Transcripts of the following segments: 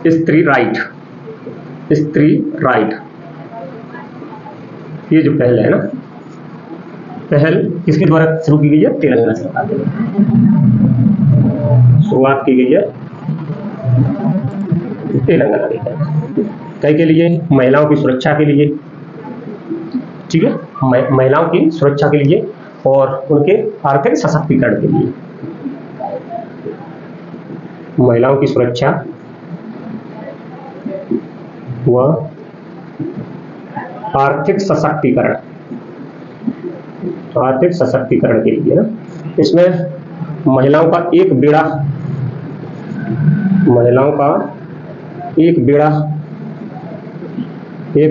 स्त्री राइट, स्त्री राइट, ये जो पहल है ना, पहल किसके द्वारा शुरू की गई है? तेलंगाना सरकार के द्वारा शुरुआत की गई है तेलंगाना के लिए, महिलाओं की सुरक्षा के लिए, ठीक है, महिलाओं की सुरक्षा के लिए और उनके आर्थिक सशक्तिकरण के लिए, महिलाओं की सुरक्षा व आर्थिक सशक्तिकरण, आर्थिक सशक्तिकरण के लिए ना, इसमें महिलाओं का एक बेड़ा, महिलाओं का एक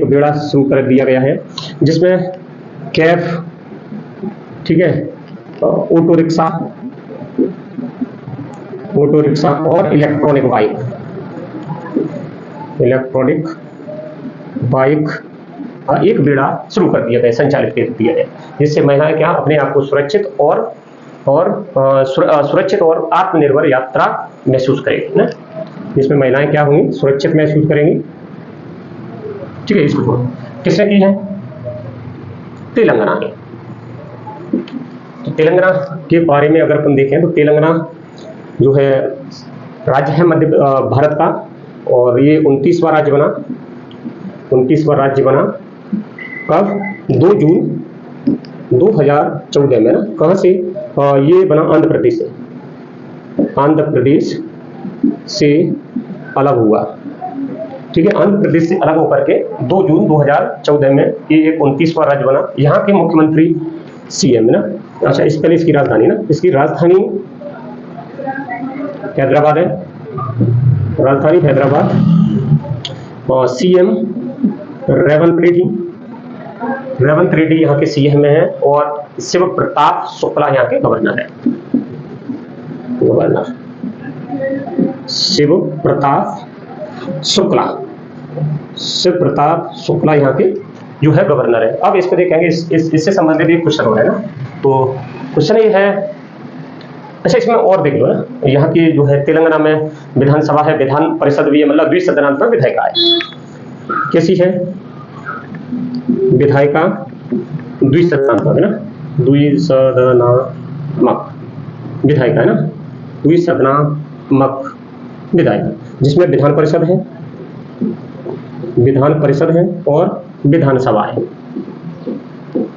बेड़ा शुरू कर दिया गया है, जिसमें कैब, ठीक है, ऑटो रिक्शा और इलेक्ट्रॉनिक बाइक का एक बेड़ा शुरू कर दिया गया, संचालित कर दिया गया, जिससे महिलाएं क्या अपने आप को सुरक्षित और आत्मनिर्भर यात्रा महसूस करेंगी ना, जिसमें महिलाएं क्या होंगी? सुरक्षित महसूस करेंगी, ठीक है। इसको किसने की है? तेलंगाना ने। तो तेलंगाना के बारे में अगर अपन देखें तो तेलंगाना जो है राज्य है मध्य भारत का, और ये 29वां राज्य बना कब? 2 जून 2014 में ना। कहां से? ये बना आंध्र प्रदेश से अलग हुआ, ठीक है, आंध्र प्रदेश से अलग होकर के 2 जून 2014 में ये एक 29वां राज्य बना। यहाँ के मुख्यमंत्री सीएम ना, अच्छा इस पहले इसकी राजधानी ना, इसकी राजधानी हैदराबाद है, राजधानी हैदराबाद, और सीएम रेवंत रेड्डी यहाँ के सीएम है, और शिव प्रताप शुक्ला यहाँ के गवर्नर है, शिव प्रताप शुक्ला यहाँ के जो है गवर्नर है। अब इस पर देखेंगे, इससे संबंधित एक क्वेश्चन हो रहा है ना, तो क्वेश्चन ये है, अच्छा इसमें और देख लो ना, यहाँ की जो है तेलंगाना में विधानसभा है, विधान परिषद भी है, मतलब द्विसदनात्मक विधायिका है। कैसी है विधायिका? द्विसदनात्मक है ना, द्विसदनात्मक विधायिका है ना, द्विसदनात्मक विधायिका, जिसमें विधान परिषद है और विधानसभा है,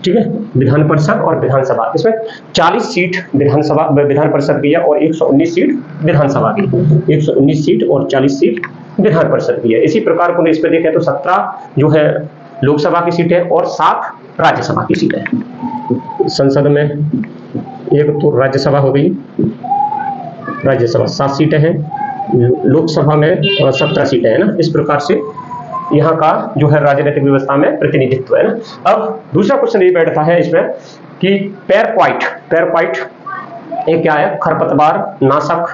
ठीक है, विधान परिषद और विधानसभा। इसमें 40 सीट विधान परिषद की है और 119 सीट विधानसभा की, 119 सीट और 40 सीट विधान परिषद की है। इसी प्रकार को इस पे देखें तो 17 जो है लोकसभा की सीट है और 7 राज्यसभा की सीट है। संसद में एक तो राज्यसभा हो गई, राज्यसभा 7 सीटें हैं, लोकसभा में 17 सीटें है ना। इस प्रकार से यहाँ का जो है राजनीतिक व्यवस्था में प्रतिनिधित्व है ना। अब दूसरा क्वेश्चन ये बैठता है इसमें कि पेरक्वाइट एक क्या है? खरपतवार नाशक,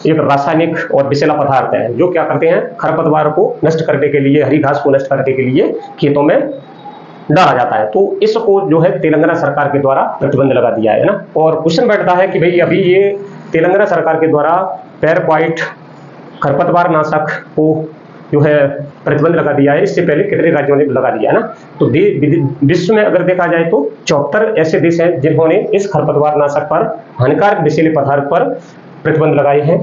एक रासायनिक और विषैला पदार्थ है, जो क्या करते हैं? खरपतवार को नष्ट करने के लिए, हरी घास को नष्ट करने के लिए खेतों में डाला जाता है। तो इसको जो है तेलंगाना सरकार के द्वारा प्रतिबंध लगा दिया है ना। और क्वेश्चन बैठता है कि भाई अभी ये तेलंगाना सरकार के द्वारा पेरक्वाइट खरपतवार नाशक को जो है प्रतिबंध लगा दिया है, इससे पहले कितने राज्यों ने लगा दिया है ना। तो विश्व में अगर देखा जाए तो 74 ऐसे देश हैं जिन्होंने इस खरपतवार नाशक पर, हानिकारक विषैले पदार्थ पर प्रतिबंध लगाए हैं।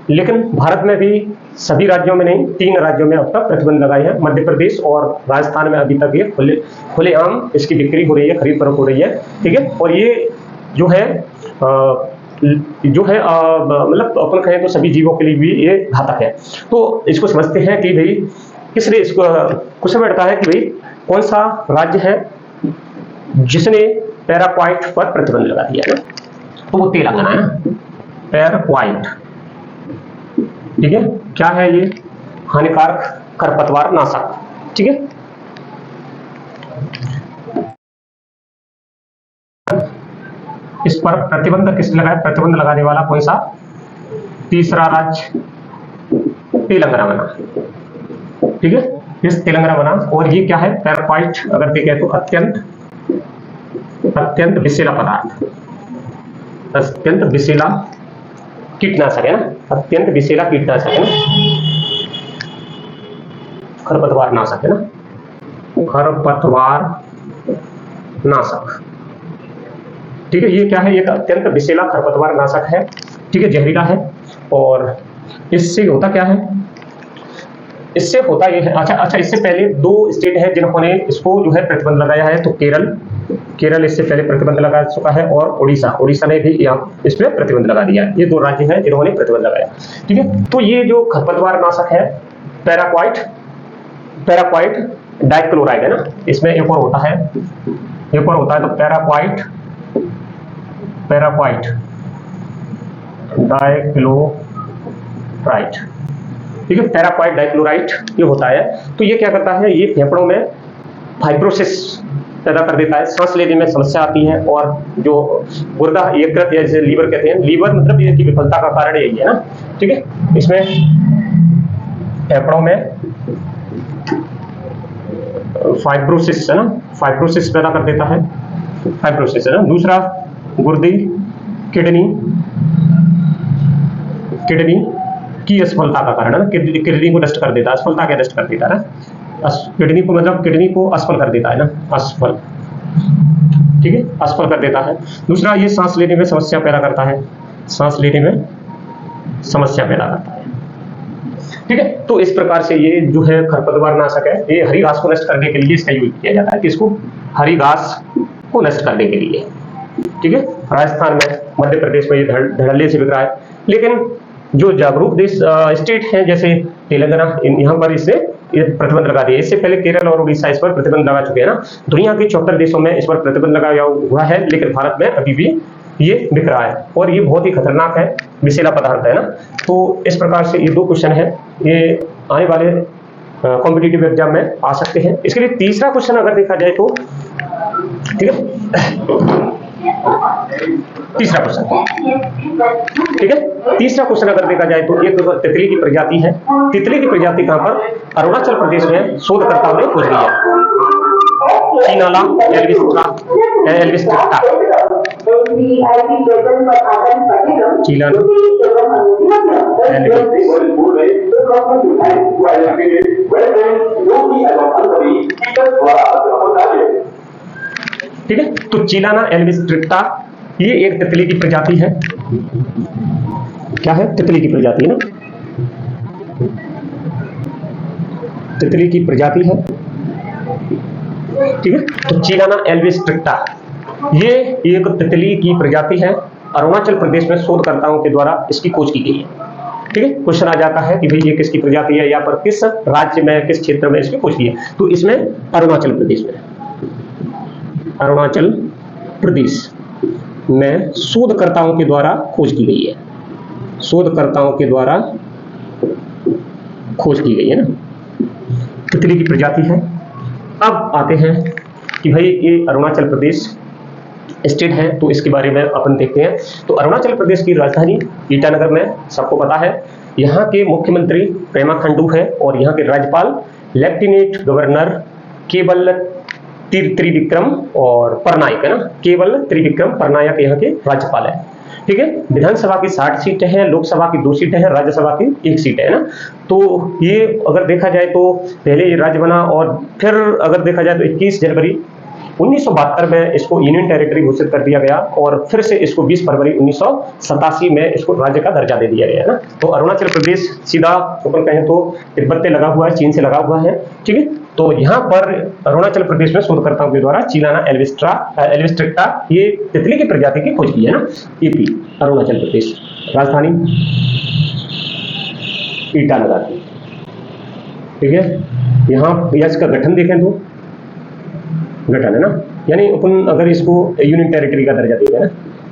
लेकिन भारत में भी सभी राज्यों में नहीं, 3 राज्यों में अब तक प्रतिबंध लगाए हैं। मध्य प्रदेश और राजस्थान में अभी तक ये खुलेआम इसकी बिक्री हो रही है, खरीद फरोख्त हो रही है, ठीक है। और ये जो है मतलब अपन कहें तो सभी जीवों के लिए भी ये घातक है। तो इसको समझते हैं कि भाई किसने इसको क्वेश्चन बैठता है कि भाई कौन सा राज्य है जिसने पेरक्वाइट पर प्रतिबंध लगा दिया है? तो वो तेलंगाना है, पेरक्वाइट, ठीक है। क्या है ये? हानिकारक खरपतवार नाशक, ठीक है। इस पर प्रतिबंध किसने लगाया? प्रतिबंध लगाने वाला कौन सा? तीसरा राज्य तेलंगाना बना, ठीक है। इस तेलंगाना बना। और ये क्या है? पेरक्वाइट अगर देखें तो अत्यंत विषैला पदार्थ, अत्यंत विषैला कीटनाशक है ना, अत्यंत विषैला कीटनाशक है ना। खरपतवार नाशक है ना, खरपतवार नाशक। ठीक है, ये क्या है, एक अत्यंत विषैला खरपतवार नाशक है। ठीक है, जहरीला है। और इससे होता क्या है, इससे होता ये है, अच्छा इससे पहले 2 स्टेट है जिन्होंने इसको जो है प्रतिबंध लगाया है। तो केरल इससे पहले प्रतिबंध लगा चुका है, और उड़ीसा ने भी इस पे प्रतिबंध लगा दिया है। ये 2 राज्य हैं जिन्होंने प्रतिबंध लगाया। ठीक है, तो ये जो खरपतवार नाशक है पैराक्वाइट डाइक्लोराइड है ना, इसमें एक और होता है तो पैराक्वाइट डाइक्लोराइड। ठीक है, पैराक्वाइट डाइक्लोराइड ये होता है। तो ये क्या करता है, ये फेफड़ों में फाइब्रोसिस पैदा कर देता है, सांस लेने में समस्या आती है, और जो गुर्दा यकृत या जैसे लीवर कहते हैं, लीवर मतलब ये की विफलता का कारण यही है ना। ठीक है, इसमें फेफड़ों में फाइब्रोसिस है ना, फाइब्रोसिस पैदा कर देता है, फाइब्रोसिस है ना। दूसरा गुर्दे किडनी की असफलता का कारण है ना, किडनी को नष्ट कर देता है, असफलता क्या नष्ट कर देता है ना, किडनी को मतलब किडनी को असफल कर देता है ना, असफल। ठीक है, असफल कर देता है। दूसरा ये सांस लेने में समस्या पैदा करता है, सांस लेने में समस्या पैदा करता है। ठीक है, तो इस प्रकार से ये जो है खरपतवार नाशक है, ये हरी घास को नष्ट करने के लिए इसका यूज किया जाता है। किसको, हरी घास को नष्ट करने के लिए। ठीक है, राजस्थान में, मध्य प्रदेश में ये धड़ल्ले से बिक रहा है। लेकिन जो जागरूक देश स्टेट हैं जैसे तेलंगाना, यहाँ पर इसे प्रतिबंध लगा दिया। इससे पहले केरल और उड़ीसा इस पर प्रतिबंध लगा चुके हैं ना। दुनिया के 74 देशों में इस पर प्रतिबंध लगाया हुआ है, लेकिन भारत में अभी भी ये बिक रहा है, और ये बहुत ही खतरनाक है, विषैला पदार्थ है ना। तो इस प्रकार से ये 2 क्वेश्चन है, ये आने वाले कॉम्पिटिटिव एग्जाम में आ सकते हैं। इसके लिए तीसरा क्वेश्चन अगर देखा जाए तो, ठीक है, तीसरा क्वेश्चन, ठीक है, तीसरा क्वेश्चन अगर देखा जाए तो एक तितली की प्रजाति है। तितली की प्रजाति कहां पर, अरुणाचल प्रदेश में शोधकर्ताओं ने खोज ली है। चिनाला एल्विस्ट्रिक्टा, ठीक है। तो चिलाना एल्विस्ट्रिक्टा ये एक तितली की प्रजाति है। क्या है, तितली की प्रजाति है ना, तितली की प्रजाति है। ठीक है, तो चिलाना एल्विस्ट्रिक्टा ये एक तितली की प्रजाति है। अरुणाचल प्रदेश में शोधकर्ताओं के द्वारा इसकी खोज की गई है। ठीक है, क्वेश्चन आ जाता है कि भाई ये किसकी प्रजाति है, या पर किस राज्य में, किस क्षेत्र में इसकी खोज की है। तो इसमें अरुणाचल प्रदेश में शोधकर्ताओं के द्वारा खोज की गई है, शोधकर्ताओं के द्वारा खोज की गई है ना, तितली की प्रजाति है। अब आते हैं कि भाई ये अरुणाचल प्रदेश स्टेट है, तो इसके बारे में अपन देखते हैं। तो अरुणाचल प्रदेश की राजधानी ईटानगर में, सबको पता है। यहाँ के मुख्यमंत्री पेमा खांडू है, और यहाँ के राज्यपाल लेफ्टिनेंट गवर्नर केवल त्रिविक्रम और परनायक है ना, केवल त्रिविक्रम परनायक यहाँ के राज्यपाल है। ठीक है, विधानसभा की 60 सीटें हैं, लोकसभा की 2 सीटें हैं, राज्यसभा की 1 सीट है ना। तो ये अगर देखा जाए तो पहले ये राज्य बना, और फिर अगर देखा जाए तो 21 जनवरी 1972 में इसको यूनियन टेरिटरी घोषित कर दिया गया, और फिर से इसको 20 फरवरी 1987 में इसको राज्य का दर्जा दे दिया गया है ना। तो अरुणाचल प्रदेश सीधा अपन कहें तो तिब्बत से लगा हुआ है, चीन से लगा हुआ है। ठीक है, तो यहाँ पर अरुणाचल प्रदेश में शोधकर्ताओं के द्वारा चिलाना एल्विस्ट्रिक्टा ये तितली की प्रजाति की खोज की है ना। ईपी अरुणाचल प्रदेश, राजधानी ईटानगर। ठीक है, यहाँ इसका गठन देखें तो गठन है ना, यानी अपन अगर इसको यूनियन टेरिटरी का दर्जा देगा ना,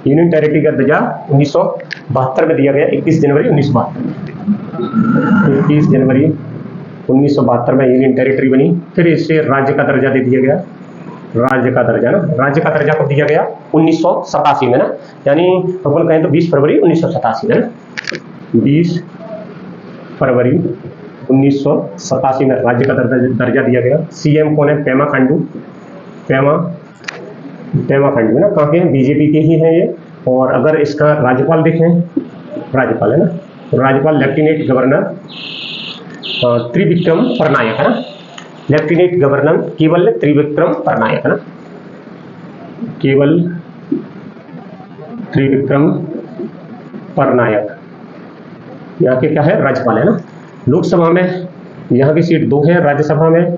यूनियन टेरिटरी का दर्जा 1972 में दिया गया, 21 जनवरी 1972 में यूनियन टेरिटरी बनी। फिर इसे राज्य का दर्जा दे दिया गया, राज्य का दर्जा कब दिया गया, 1987 में ना, यानी अपन कहें तो 20 फरवरी 1987 में ना, 20 फरवरी 1987 में राज्य का दर्जा दिया गया। सीएम कौन है, पेमा खांडू है ना, कहाँ के हैं, बीजेपी के ही हैं ये। और अगर इसका राज्यपाल देखें, राज्यपाल है ना, तो राज्यपाल लेफ्टिनेंट त्रिविक्रम परनायक है ना, लेफ्टिनेंट गवर्नर केवल त्रिविक्रम परनायक है ना, केवल त्रिविक्रम परनायक यहाँ के क्या है, राज्यपाल है ना। लोकसभा में यहाँ की सीट 2 है, राज्यसभा में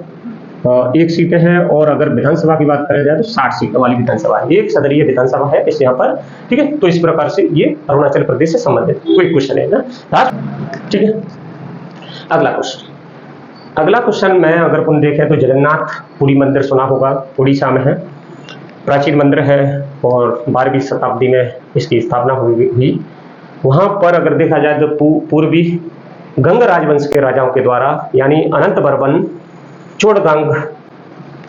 1 सीट है, और अगर विधानसभा की बात करें जाए तो 60 सीट वाली विधानसभा है, 1 सदनीय विधानसभा है इस यहाँ पर, ठीक है। तो इस प्रकार से ये अरुणाचल प्रदेश से संबंधित कोई क्वेश्चन है ना, ठीक है। अगला क्वेश्चन में अगर अपन देखें तो जगन्नाथपुरी मंदिर सुना होगा, उड़ीसा में है, प्राचीन मंदिर है और 12वीं शताब्दी में इसकी स्थापना हुई। वहां पर अगर देखा जाए तो पूर्वी गंग राजवंश के राजाओं के द्वारा, यानी अनंत बर्मन चोड़गंग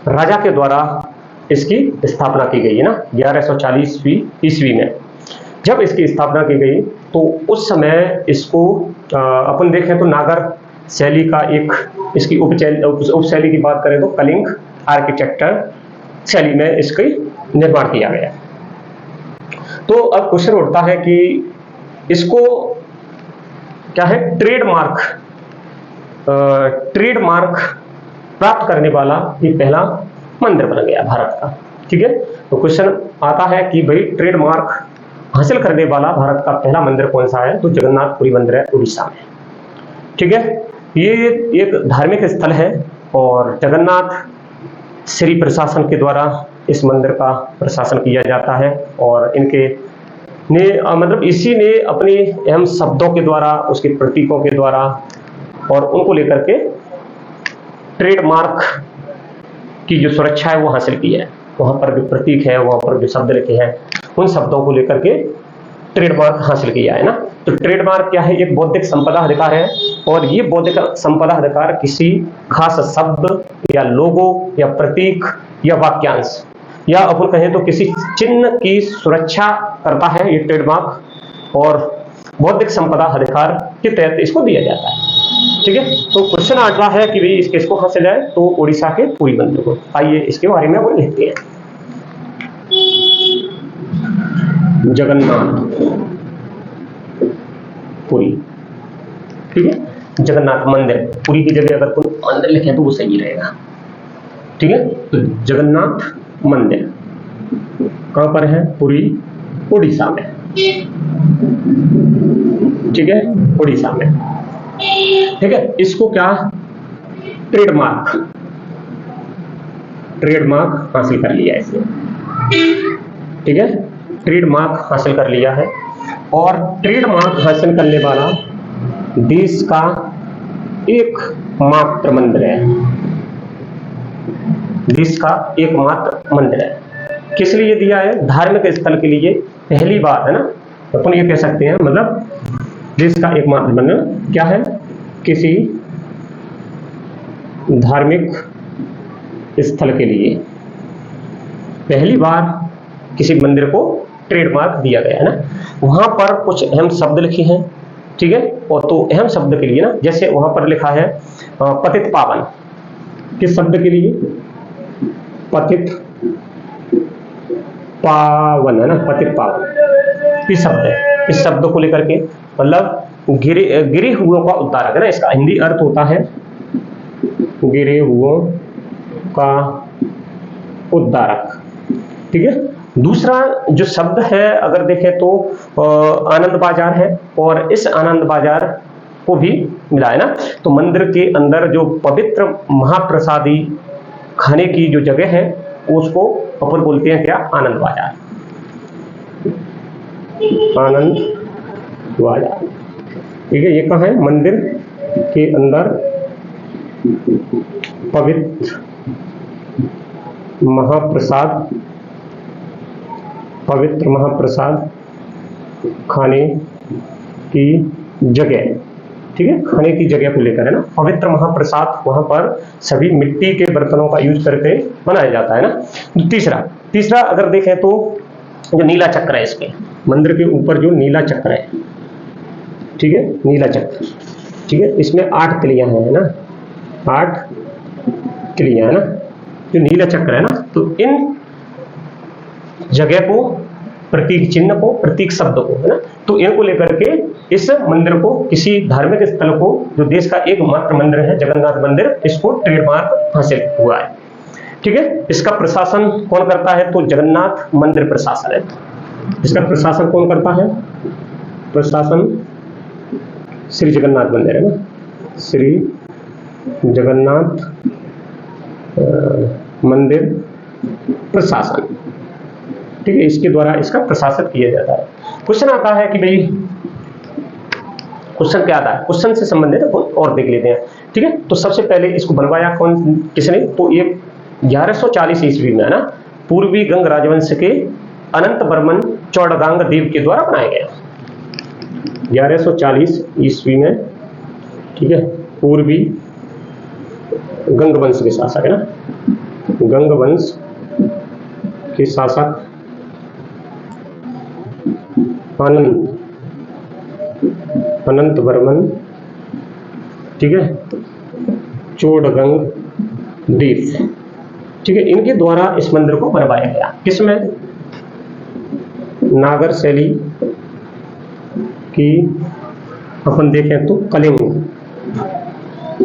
राजा के द्वारा इसकी स्थापना की गई है ना, 1140वीं ईस्वी में जब इसकी स्थापना की गई, तो उस समय इसको अपन देखें तो नागर शैली का एक, इसकी उपशैली की बात करें तो कलिंग आर्किटेक्चर शैली में इसकी निर्माण किया गया। तो अब क्वेश्चन उठता है कि इसको क्या है, ट्रेडमार्क प्राप्त करने वाला ये पहला मंदिर बन गया भारत का, ठीक है। तो क्वेश्चन आता है कि भाई ट्रेडमार्क हासिल करने वाला भारत का पहला मंदिर कौन सा है, तो जगन्नाथपुरी मंदिर है उड़ीसा में, ठीक है। ये एक धार्मिक स्थल है और जगन्नाथ श्री प्रशासन के द्वारा इस मंदिर का प्रशासन किया जाता है, और इनके ने मतलब इसी ने अपनी अहम शब्दों के द्वारा, उसके प्रतीकों के द्वारा और उनको लेकर के ट्रेडमार्क की जो सुरक्षा है वो हासिल की है। वहां पर जो प्रतीक है, वहां पर जो शब्द लिखे हैं, उन शब्दों को लेकर के ट्रेडमार्क हासिल किया है ना। तो ट्रेडमार्क क्या है, एक बौद्धिक संपदा अधिकार है, और ये बौद्धिक संपदा अधिकार किसी खास शब्द या लोगो या प्रतीक या वाक्यांश या अपन कहें तो किसी चिन्ह की सुरक्षा करता है ये ट्रेडमार्क, और बौद्धिक संपदा अधिकार के तहत इसको दिया जाता है, ठीक है। तो क्वेश्चन आता है कि भाई इसके इसको हासिल है, तो उड़ीसा के पुरी मंदिर को, आइए इसके बारे में वो लिखते हैं। जगन्नाथ पुरी, ठीक है, जगन्नाथ मंदिर, पुरी की जगह अगर कोई मंदिर लिखें तो वो सही रहेगा, ठीक है। तो जगन्नाथ मंदिर कहां पर है, पुरी उड़ीसा में, ठीक है, उड़ीसा में, ठीक है। इसको क्या ट्रेडमार्क हासिल कर लिया है इसने, ठीक है, ट्रेडमार्क हासिल कर लिया है। और ट्रेडमार्क हासिल करने वाला देश का एकमात्र मंदिर है, देश का एकमात्र मंदिर है। किस लिए दिया है, धार्मिक स्थल के लिए पहली बार है ना, अपन ये कह सकते हैं, मतलब देश का एकमात्र मंदिर क्या है, किसी धार्मिक स्थल के लिए पहली बार किसी मंदिर को ट्रेडमार्क दिया गया है ना। वहां पर कुछ अहम शब्द लिखे हैं, ठीक है, और तो अहम शब्द के लिए ना, जैसे वहां पर लिखा है पतित पावन, किस शब्द के लिए, पतित पावन है ना, पतित पावन इस शब्द है, इस शब्द को लेकर के मतलब गिरे हुओं का उद्धारक है ना, इसका हिंदी अर्थ होता है गिरे हुओं का उद्धारक, ठीक है। दूसरा जो शब्द है अगर देखें तो आनंद बाजार है, और इस आनंद बाजार को भी मिला है ना। तो मंदिर के अंदर जो पवित्र महाप्रसादी खाने की जो जगह है उसको अपन बोलते हैं क्या, आनंद बाजार, आनंद बाजार, ठीक है। ये कहाँ है, मंदिर के अंदर पवित्र महाप्रसाद खाने की जगह, ठीक है, खाने की जगह को लेकर है ना, पवित्र महाप्रसाद वहां पर सभी मिट्टी के बर्तनों का यूज करके बनाया जाता है ना। तीसरा अगर देखें तो जो नीला चक्र है, इसके मंदिर के ऊपर जो नीला चक्र है, ठीक है, नीला चक्र, ठीक है, इसमें 8 किलियां हैं ना, 8 किलियां है ना, जो नीला चक्र है ना। तो इन जगह को, प्रतीक चिन्ह को, प्रतीक शब्द को है ना, तो इनको लेकर के इस मंदिर को, किसी धार्मिक स्थल को, जो देश का एकमात्र मंदिर है जगन्नाथ मंदिर, इसको ट्रेडमार्क हासिल हुआ है। ठीक है, इसका प्रशासन कौन करता है? तो जगन्नाथ मंदिर प्रशासन है। इसका प्रशासन कौन करता है? प्रशासन श्री जगन्नाथ मंदिर है ना, श्री जगन्नाथ मंदिर प्रशासन। ठीक है, इसके द्वारा इसका प्रशासन किया जाता है। क्वेश्चन आता है कि भाई, क्वेश्चन क्या आता है? क्वेश्चन से संबंधित और देख लेते हैं। ठीक है, तो सबसे पहले इसको बनवाया कौन, किसने? तो ये 1140 ईस्वी में है ना, पूर्वी गंग राजवंश के अनंत वर्मन चौड़गांग देव के द्वारा बनाया गया। 1140 ईस्वी में, ठीक है, पूर्वी गंग वंश के शासक है ना, गंग वंश के शासक अनंत वर्मन, ठीक है, चौड़गंग देव, ठीक है, इनके द्वारा इस मंदिर को बनवाया गया। किसमें? नागर शैली की अपन देखें तो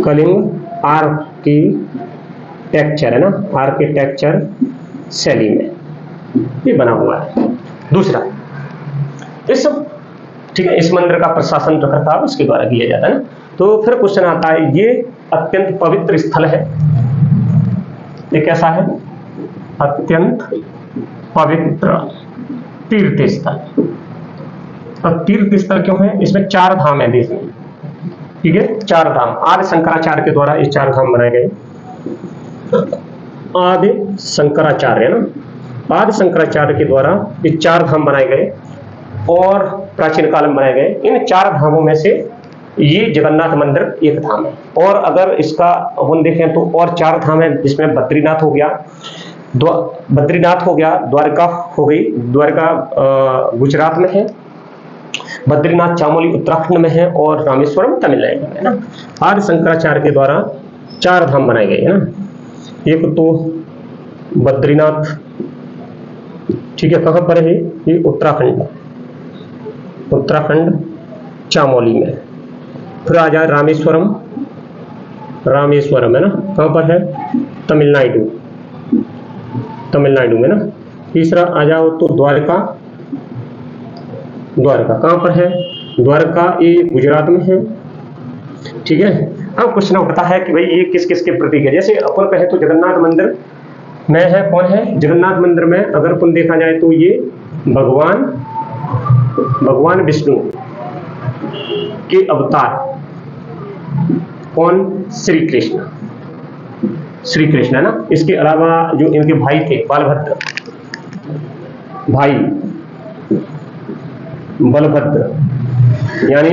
कलिंग आर्किटेक्चर है ना, आर्किटेक्चर शैली में ये बना हुआ है। दूसरा, इस, ठीक है, इस मंदिर का प्रशासन रखरखाव इसके द्वारा किया जाता है ना। तो फिर क्वेश्चन आता है, ये अत्यंत पवित्र स्थल है। ये कैसा है? अत्यंत पवित्र तीर्थ स्थल। अब तीर्थ स्थल क्यों है? इसमें 4 धाम है देश में। ठीक है, 4 धाम आदि शंकराचार्य के द्वारा ये 4 धाम बनाए गए। आदि शंकराचार्य है ना, आदि शंकराचार्य के द्वारा ये 4 धाम बनाए गए और प्राचीन काल में बनाए गए। इन 4 धामों में से ये जगन्नाथ मंदिर एक धाम है। और अगर इसका हम देखें तो और 4 धाम है, जिसमें बद्रीनाथ हो गया, द्वारका हो गई, द्वारका गुजरात में है, बद्रीनाथ चामोली उत्तराखंड में है और रामेश्वरम तमिलनाडु में है ना। आदि शंकराचार्य के द्वारा 4 धाम बनाए गए है ना। एक तो बद्रीनाथ, ठीक है, कहां पर है? ये उत्तराखंड चामोली में। फिर आ जाए रामेश्वरम है ना, कहां पर है? तमिलनाडु में ना। तीसरा आ जाओ तो द्वारका कहां पर है? द्वारका ये गुजरात में है। ठीक है, अब क्वेश्चन उठता है कि भाई ये किस किस के प्रतीक है। जैसे अपन कहे तो जगन्नाथ मंदिर में है, कौन है? जगन्नाथ मंदिर में अगर अपन देखा जाए तो ये भगवान विष्णु के अवतार, कौन? श्री कृष्ण है ना। इसके अलावा जो इनके भाई थे, बलभद्र यानी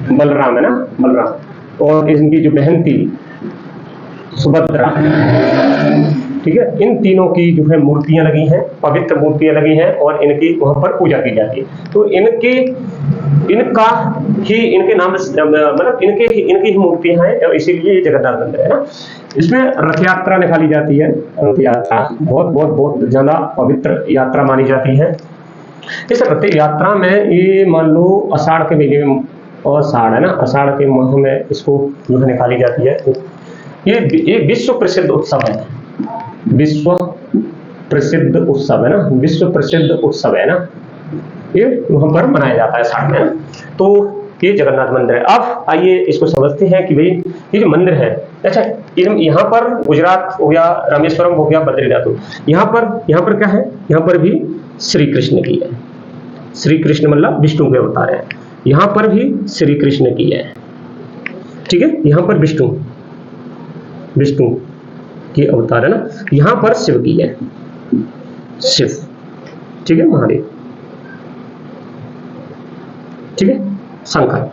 बलराम है ना, बलराम। और इनकी जो बहन थी सुभद्रा। ठीक है, इन तीनों की जो है मूर्तियां लगी हैं, पवित्र मूर्तियां लगी हैं और इनकी वहां पर पूजा की जाती है। तो इनके नाम, मतलब इनकी ही मूर्तियां हैं और इसीलिए ये जगन्नाथ मंदिर है ना। इसमें रथ यात्रा निकाली जाती है। रथ यात्रा बहुत ज्यादा पवित्र यात्रा मानी जाती है। इस रथ यात्रा में ये मान लो आषाढ़ के महीने में, और आषाढ़ है ना, आषाढ़ के माह में इसको जो है निकाली जाती है। ये विश्व प्रसिद्ध उत्सव है, विश्व प्रसिद्ध उत्सव है ना, ये वहां पर मनाया जाता है साथ में। तो ये जगन्नाथ मंदिर है। अब आइए इसको समझते हैं कि भाई ये जो मंदिर है, अच्छा यहाँ पर गुजरात हो गया, रामेश्वरम हो गया, बद्रीनाथ हो, यहाँ पर क्या है? यहाँ पर भी श्री कृष्ण की है। श्री कृष्ण मतलब विष्णु के अवतार है। यहाँ पर भी श्री कृष्ण की है। ठीक है, यहाँ पर विष्णु के अवतार है ना। यहाँ पर शिव की है, शिव, ठीक है, महादेव, ठीक है, शंकर,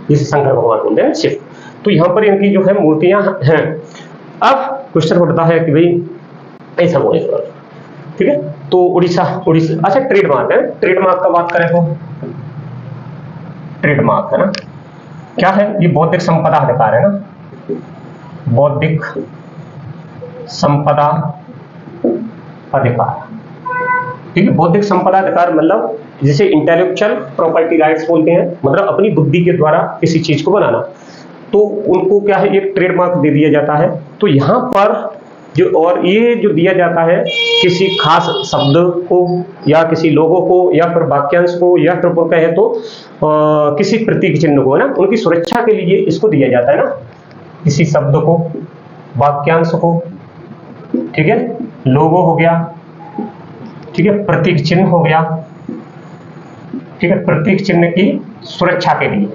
जिसे शंकर भगवान बोलते हैं, शिव। तो यहाँ पर इनकी जो है मूर्तियां हैं। अब क्वेश्चन उठता है कि भाई ऐसा बोले, ठीक है, तो उड़ीसा, अच्छा ट्रेडमार्क है। ट्रेडमार्क का बात करें तो ट्रेडमार्क है ना, क्या है? ये बौद्धिक संपदा अधिकार है ना, बौद्धिक संपदा अधिकार। ठीक है, बौद्धिक संपदा अधिकार मतलब जिसे इंटेलेक्चुअल प्रॉपर्टी राइट्स बोलते हैं, मतलब अपनी बुद्धि के द्वारा किसी चीज को बनाना, तो उनको क्या है, एक ट्रेडमार्क दे दिया जाता है। तो यहाँ पर जो, और ये जो दिया जाता है किसी खास शब्द को या किसी लोगों को या फिर वाक्यांश को या फिर कहे तो किसी प्रतीक चिन्ह को, है ना, उनकी सुरक्षा के लिए इसको दिया जाता है ना, किसी शब्द को, वाक्यांश को, ठीक है, लोगो हो गया, ठीक है, प्रतीक चिन्ह हो गया, ठीक है, प्रतीक चिन्ह की सुरक्षा के लिए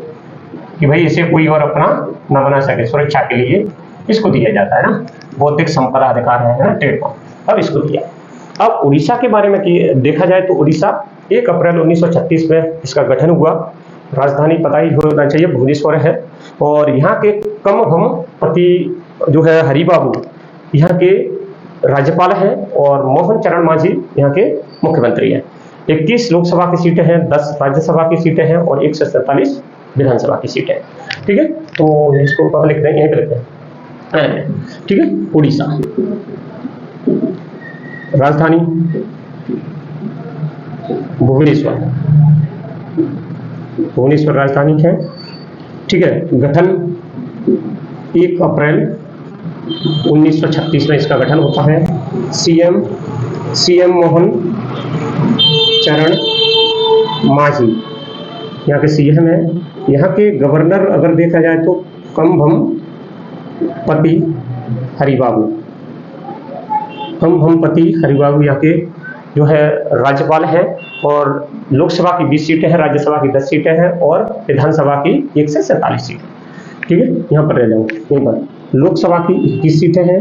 कि भाई इसे कोई और अपना न बना सके, सुरक्षा के लिए इसको दिया जाता है ना, बौद्धिक संपदा अधिकार है ना, ट्रेडमार्क। अब इसको दिया। अब उड़ीसा के बारे में देखा जाए तो उड़ीसा 1 अप्रैल 1936 में इसका गठन हुआ। राजधानी पता ही होना चाहिए, भुवनेश्वर है। और यहाँ के कमभम पति जो है हरिबाबू यहाँ के राज्यपाल हैं और मोहन चरण मांझी यहाँ के मुख्यमंत्री हैं। 21 लोकसभा की सीटें हैं, 10 राज्यसभा की सीटें हैं और 147 विधानसभा की सीटें हैं। ठीक है, तो इसको पहले लिखते हैं, यहीं पे लिखते हैं, ठीक है। उड़ीसा राजधानी भुवनेश्वर, भुवनेश्वर राजधानी है, ठीक है। गठन 1 अप्रैल 1936 में इसका गठन होता है। सीएम मोहन चरण मांझी यहाँ के सीएम है। यहाँ के गवर्नर अगर देखा जाए तो कमभम पति हरिबाबू, कमभम पति हरिबाबू यहाँ के जो है राज्यपाल हैं। और लोकसभा की 20 सीटें हैं, राज्यसभा की 10 सीटें हैं और विधानसभा की 147 सीटें। ठीक है, यहाँ पर रह जाऊँ, यहीं पर लोकसभा की 21 सीटें हैं,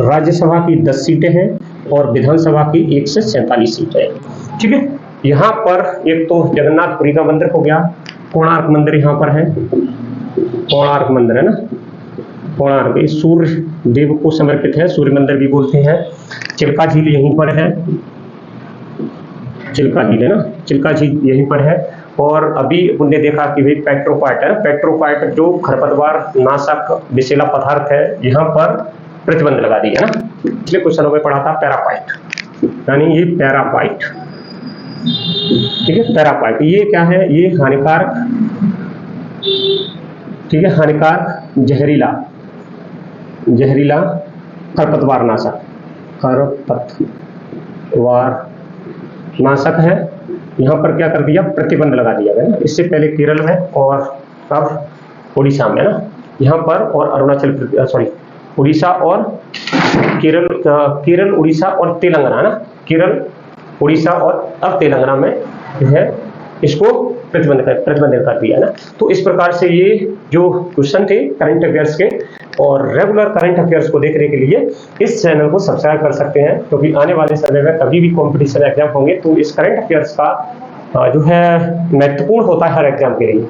राज्यसभा की 10 सीटें हैं और विधानसभा की 147 सीटें हैं। ठीक है, यहाँ पर एक तो जगन्नाथपुरी का मंदिर हो गया, कोणार्क मंदिर यहाँ पर है, कोणार्क मंदिर है ना, कोणार्क सूर्य देव को समर्पित है, सूर्य मंदिर भी बोलते हैं। चिल्का झील यहीं पर है, चिल्का झील है ना, चिल्का झील यहीं पर है। और अभी उनने देखा कि भाई पेट्रोक्वाइट है, पेट्रोक्वाइट जो खरपतवार नाशक विषैला पदार्थ है, यहाँ पर प्रतिबंध लगा दिया ना। पिछले क्वेश्चनों में पढ़ा था पैराक्वाइट, यानी ये पैराक्वाइट, ठीक है, पैराक्वाइट ये क्या है, ये हानिकारक, ठीक है, हानिकारक जहरीला खरपतवार नाशक, खरपतवार नाशक है। यहाँ पर क्या कर दिया, प्रतिबंध लगा दिया गया। इससे पहले केरल में और अब उड़ीसा में ना, यहाँ पर और अरुणाचल प्रदेश, सॉरी उड़ीसा और केरल उड़ीसा और तेलंगाना ना, केरल उड़ीसा और अब तेलंगाना में जो है इसको प्रतिबंध कर दिया ना। तो इस प्रकार से ये जो क्वेश्चन थे करंट अफेयर्स के, और रेगुलर करंट अफेयर्स को देखने के लिए इस चैनल को सब्सक्राइब कर सकते हैं, क्योंकि आने वाले समय में कभी भी कॉम्पिटिशन एग्जाम होंगे तो इस करंट अफेयर्स का जो है महत्वपूर्ण होता है हर एग्जाम के लिए।